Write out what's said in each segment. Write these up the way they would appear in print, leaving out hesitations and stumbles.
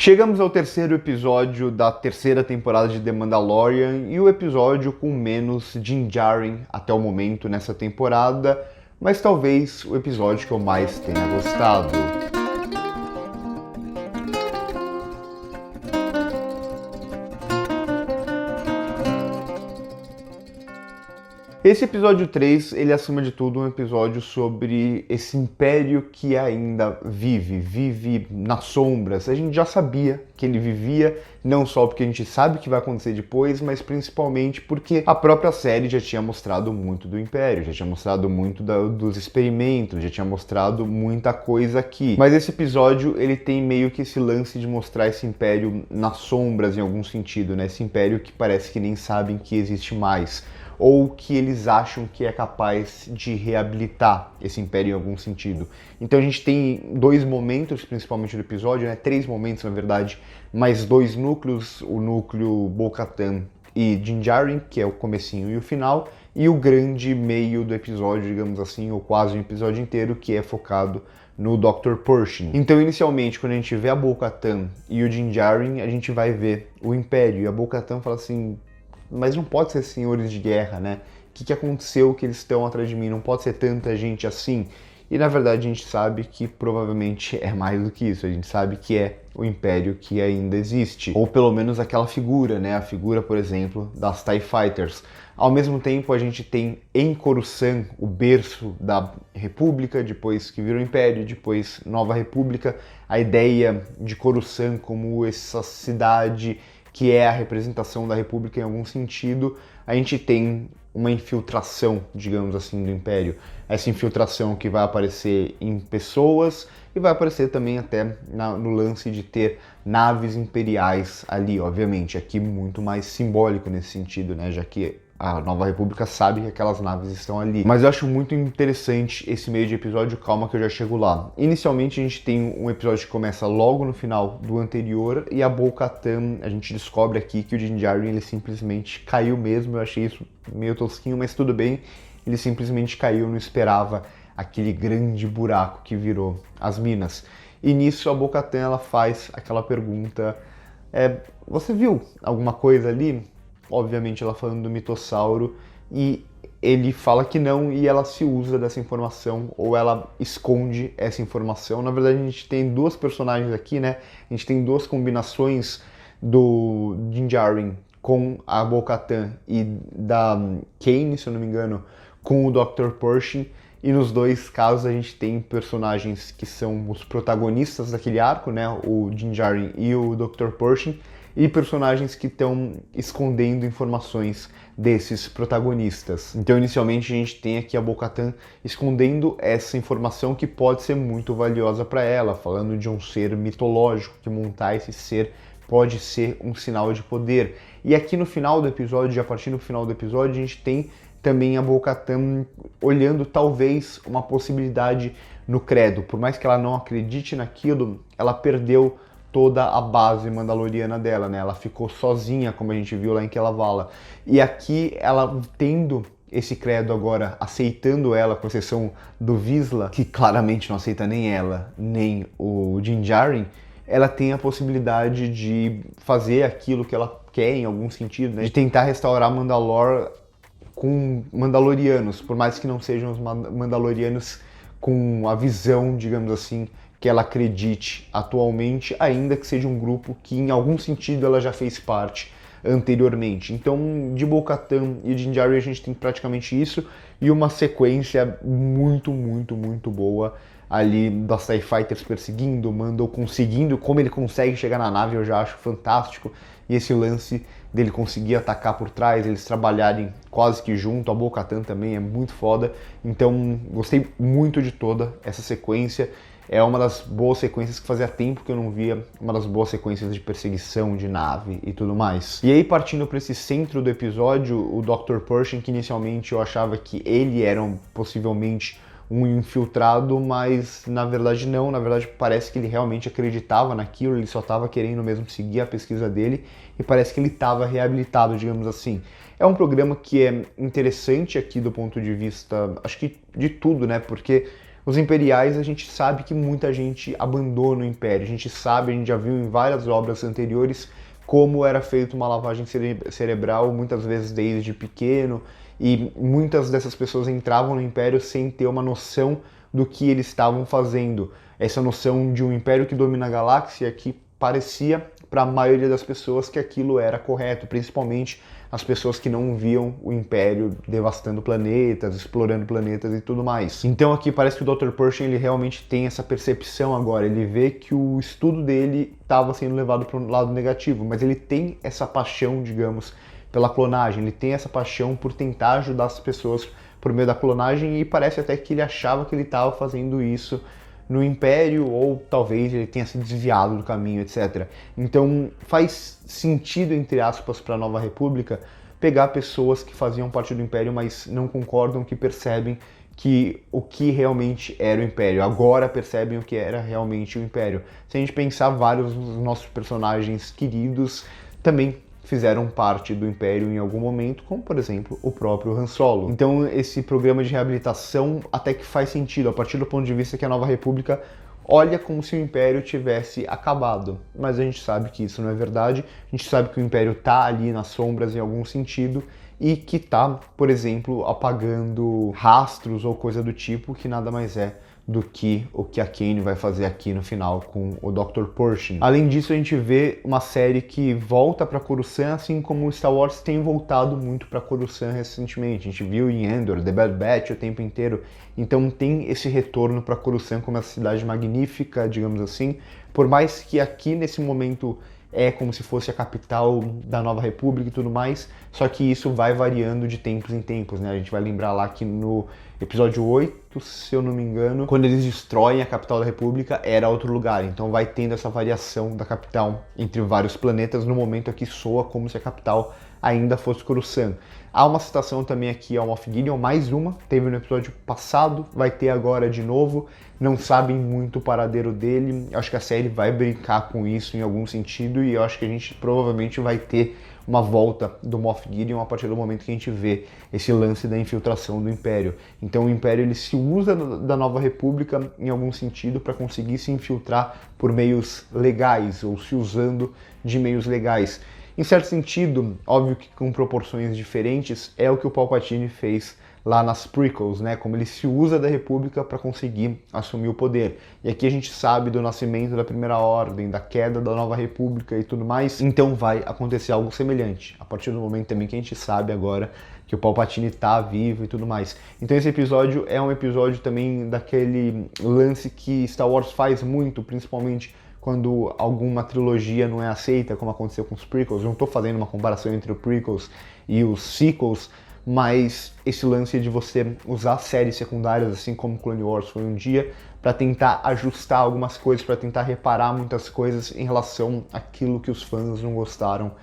Chegamos ao terceiro episódio da terceira temporada de The Mandalorian e o episódio com menos Din Djarin até o momento nessa temporada, mas talvez o episódio que eu mais tenha gostado. Esse episódio 3, ele é acima de tudo um episódio sobre esse império que ainda vive nas sombras. A gente já sabia que ele vivia, não só porque a gente sabe o que vai acontecer depois, mas principalmente porque a própria série já tinha mostrado muito do império, já tinha mostrado muito dos experimentos, já tinha mostrado muita coisa aqui. Mas esse episódio, ele tem meio que esse lance de mostrar esse império nas sombras em algum sentido, né? Esse império que parece que nem sabem que existe mais, ou que eles acham que é capaz de reabilitar esse império em algum sentido. Então a gente tem dois momentos, principalmente no episódio, né? Três momentos, na verdade, mais dois núcleos, o núcleo Bo-Katan e Din Djarin, que é o comecinho e o final, e o grande meio do episódio, digamos assim, ou quase um episódio inteiro, que é focado no Dr. Pershing. Então, inicialmente, quando a gente vê a Bo-Katan e o Din Djarin, a gente vai ver o Império, e a Bo-Katan fala assim: mas não pode ser senhores de guerra, né? O que aconteceu que eles estão atrás de mim? Não pode ser tanta gente assim. E na verdade a gente sabe que provavelmente é mais do que isso. A gente sabe que é o Império que ainda existe. Ou pelo menos aquela figura, né? A figura, por exemplo, das TIE Fighters. Ao mesmo tempo a gente tem em Coruscant o berço da República, depois que virou Império, depois Nova República. A ideia de Coruscant como essa cidade que é a representação da República em algum sentido. A gente tem uma infiltração, digamos assim, do Império. Essa infiltração que vai aparecer em pessoas e vai aparecer também até no lance de ter naves imperiais ali, obviamente. Aqui muito mais simbólico nesse sentido, né? Já que a Nova República sabe que aquelas naves estão ali. Mas eu acho muito interessante esse meio de episódio, calma que eu já chego lá. Inicialmente a gente tem um episódio que começa logo no final do anterior e a Bo-Katan, a gente descobre aqui que o Din Djarin, ele simplesmente caiu mesmo. Eu achei isso meio tosquinho, mas tudo bem. Ele simplesmente caiu, não esperava aquele grande buraco que virou as minas. E nisso a Bo-Katan, ela faz aquela pergunta: você viu alguma coisa ali? Obviamente ela falando do mitossauro, e ele fala que não, e ela se usa dessa informação, ou ela esconde essa informação. Na verdade a gente tem duas personagens aqui, né? A gente tem duas combinações do Din Djarin com a Bo-Katan e da Kane, se eu não me engano, com o Dr. Pershing. E nos dois casos a gente tem personagens que são os protagonistas daquele arco, né? O Din Djarin e o Dr. Pershing, e personagens que estão escondendo informações desses protagonistas. Então, inicialmente, a gente tem aqui a Bo-Katan escondendo essa informação que pode ser muito valiosa para ela, falando de um ser mitológico, que montar esse ser pode ser um sinal de poder. E aqui no final do episódio, a partir do final do episódio, a gente tem também a Bo-Katan olhando talvez uma possibilidade no credo. Por mais que ela não acredite naquilo, ela perdeu toda a base mandaloriana dela, né? Ela ficou sozinha, como a gente viu lá em Kalevala. E aqui, ela tendo esse credo agora, aceitando ela, com exceção do Vizsla, que claramente não aceita nem ela, nem o Din Djarin, ela tem a possibilidade de fazer aquilo que ela quer, em algum sentido, né? De tentar restaurar Mandalore com Mandalorianos, por mais que não sejam os Mandalorianos com a visão, digamos assim, que ela acredite atualmente, ainda que seja um grupo que em algum sentido ela já fez parte anteriormente. Então, de Bo-Katan e Din Djarin a gente tem praticamente isso, e uma sequência muito boa ali das TIE Fighters perseguindo o Mando, conseguindo, como ele consegue chegar na nave, eu já acho fantástico. E esse lance dele conseguir atacar por trás, eles trabalharem quase que junto, a Bo-Katan também é muito foda. Então, gostei muito de toda essa sequência. É uma das boas sequências que fazia tempo que eu não via, uma das boas sequências de perseguição de nave e tudo mais. E aí, partindo para esse centro do episódio, o Dr. Pershing, que inicialmente eu achava que ele era possivelmente um infiltrado, mas na verdade não, na verdade parece que ele realmente acreditava naquilo, ele só estava querendo mesmo seguir a pesquisa dele, e parece que ele estava reabilitado, digamos assim. É um programa que é interessante aqui do ponto de vista, acho que de tudo, né, porque Os Imperiais, a gente sabe que muita gente abandona o Império, a gente já viu em várias obras anteriores como era feita uma lavagem cerebral, muitas vezes desde pequeno, e muitas dessas pessoas entravam no Império sem ter uma noção do que eles estavam fazendo. Essa noção de um Império que domina a galáxia que parecia para a maioria das pessoas que aquilo era correto, principalmente as pessoas que não viam o Império devastando planetas, explorando planetas e tudo mais. Então aqui parece que o Dr. Pershing ele realmente tem essa percepção agora, ele vê que o estudo dele estava sendo levado para um lado negativo, mas ele tem essa paixão, digamos, pela clonagem, ele tem essa paixão por tentar ajudar as pessoas por meio da clonagem e parece até que ele achava que ele estava fazendo isso no Império, ou talvez ele tenha se desviado do caminho, etc. Então faz sentido, entre aspas, para a Nova República pegar pessoas que faziam parte do Império, mas não concordam, que percebem que o que realmente era o Império, agora percebem o que era realmente o Império. Se a gente pensar, vários dos nossos personagens queridos também fizeram parte do Império em algum momento, como por exemplo o próprio Han Solo. Então esse programa de reabilitação até que faz sentido, a partir do ponto de vista que a Nova República olha como se o Império tivesse acabado. Mas a gente sabe que isso não é verdade, a gente sabe que o Império está ali nas sombras em algum sentido, e que está, por exemplo, apagando rastros ou coisa do tipo, que nada mais é do que o que a Kane vai fazer aqui no final com o Dr. Pershing. Além disso, a gente vê uma série que volta para Coruscant, assim como o Star Wars tem voltado muito para Coruscant recentemente. A gente viu em Endor, The Bad Batch o tempo inteiro. Então tem esse retorno para Coruscant como essa cidade magnífica, digamos assim. Por mais que aqui nesse momento é como se fosse a capital da Nova República e tudo mais, só que isso vai variando de tempos em tempos, né? A gente vai lembrar lá que no episódio 8, se eu não me engano, quando eles destroem a capital da República, era outro lugar. Então vai tendo essa variação da capital entre vários planetas. No momento aqui soa como se a capital ainda fosse Coruscant. Há uma citação também aqui ao Moff Gideon, mais uma, teve no episódio passado, vai ter agora de novo. Não sabem muito o paradeiro dele, acho que a série vai brincar com isso em algum sentido, e eu acho que a gente provavelmente vai ter uma volta do Moff Gideon a partir do momento que a gente vê esse lance da infiltração do Império. Então o Império ele se usa da Nova República em algum sentido para conseguir se infiltrar por meios legais, ou se usando de meios legais. Em certo sentido, óbvio que com proporções diferentes, é o que o Palpatine fez lá nas prequels, né? Como ele se usa da República para conseguir assumir o poder. E aqui a gente sabe do nascimento da Primeira Ordem, da queda da Nova República e tudo mais, então vai acontecer algo semelhante, a partir do momento também que a gente sabe agora que o Palpatine tá vivo e tudo mais. Então esse episódio é um episódio também daquele lance que Star Wars faz muito, principalmente quando alguma trilogia não é aceita, como aconteceu com os prequels. Eu não estou fazendo uma comparação entre os prequels e os sequels, mas esse lance de você usar séries secundárias, assim como Clone Wars foi um dia, para tentar ajustar algumas coisas, para tentar reparar muitas coisas em relação àquilo que os fãs não gostaram,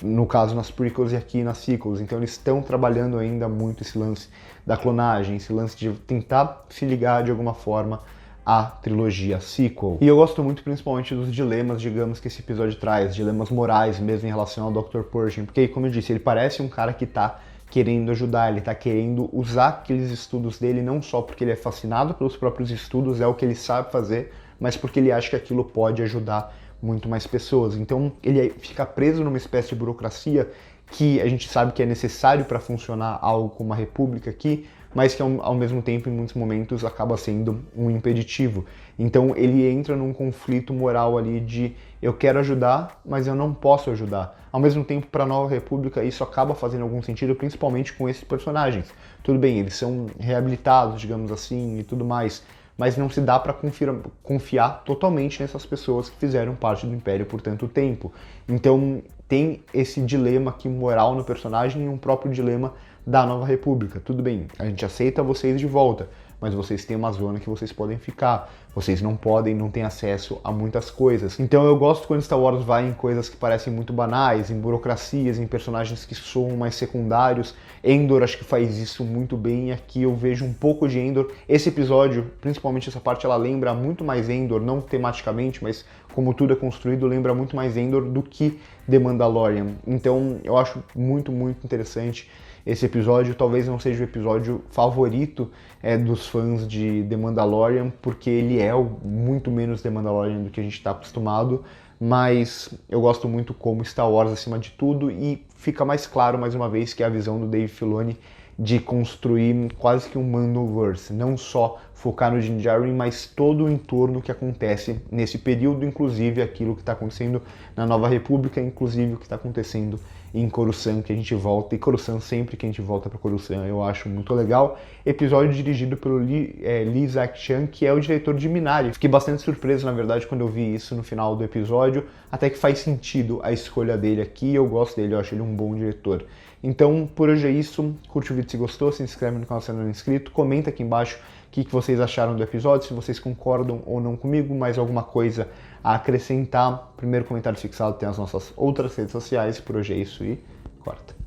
no caso nas prequels e aqui nas sequels. Então eles estão trabalhando ainda muito esse lance da clonagem, esse lance de tentar se ligar de alguma forma a trilogia sequel. E eu gosto muito principalmente dos dilemas, digamos, que esse episódio traz, dilemas morais mesmo em relação ao Dr. Pershing, porque como eu disse, ele parece um cara que tá querendo ajudar, ele tá querendo usar aqueles estudos dele não só porque ele é fascinado pelos próprios estudos, é o que ele sabe fazer, mas porque ele acha que aquilo pode ajudar muito mais pessoas. Então ele fica preso numa espécie de burocracia que a gente sabe que é necessário para funcionar algo como uma república aqui, mas que ao mesmo tempo, em muitos momentos, acaba sendo um impeditivo. Então ele entra num conflito moral ali de eu quero ajudar, mas eu não posso ajudar. Ao mesmo tempo, para a Nova República, isso acaba fazendo algum sentido, principalmente com esses personagens. Tudo bem, eles são reabilitados, digamos assim, e tudo mais, mas não se dá para confiar totalmente nessas pessoas que fizeram parte do Império por tanto tempo. Então tem esse dilema aqui moral no personagem e um próprio dilema da Nova República. Tudo bem, a gente aceita vocês de volta, mas vocês têm uma zona que vocês podem ficar. Vocês não têm acesso a muitas coisas. Então eu gosto quando Star Wars vai em coisas que parecem muito banais, em burocracias, em personagens que soam mais secundários. Endor acho que faz isso muito bem, e aqui eu vejo um pouco de Endor. Esse episódio, principalmente essa parte, ela lembra muito mais Endor, não tematicamente, mas como tudo é construído, lembra muito mais Endor do que The Mandalorian. Então eu acho muito, muito interessante. esse episódio talvez não seja o episódio favorito dos fãs de The Mandalorian, porque ele é muito menos The Mandalorian do que a gente está acostumado, mas eu gosto muito como Star Wars acima de tudo, e fica mais claro mais uma vez que é a visão do Dave Filoni de construir quase que um Mandoverse, não só focar no Din Djarin, mas todo o entorno que acontece nesse período, inclusive aquilo que está acontecendo na Nova República, inclusive o que está acontecendo em Coruscant, que a gente volta, e Coruscant sempre que a gente volta para Coruscant eu acho muito legal. Episódio dirigido pelo Lee Isaac-Chung, que é o diretor de Minari. Fiquei bastante surpreso, na verdade, quando eu vi isso no final do episódio, até que faz sentido a escolha dele aqui, eu gosto dele, eu acho ele um bom diretor. Então, por hoje é isso. Curte o vídeo se gostou, se inscreve no canal se não é inscrito, comenta aqui embaixo o que vocês acharam do episódio, se vocês concordam ou não comigo, mais alguma coisa a acrescentar. Primeiro comentário fixado tem as nossas outras redes sociais. Por hoje é isso e corta.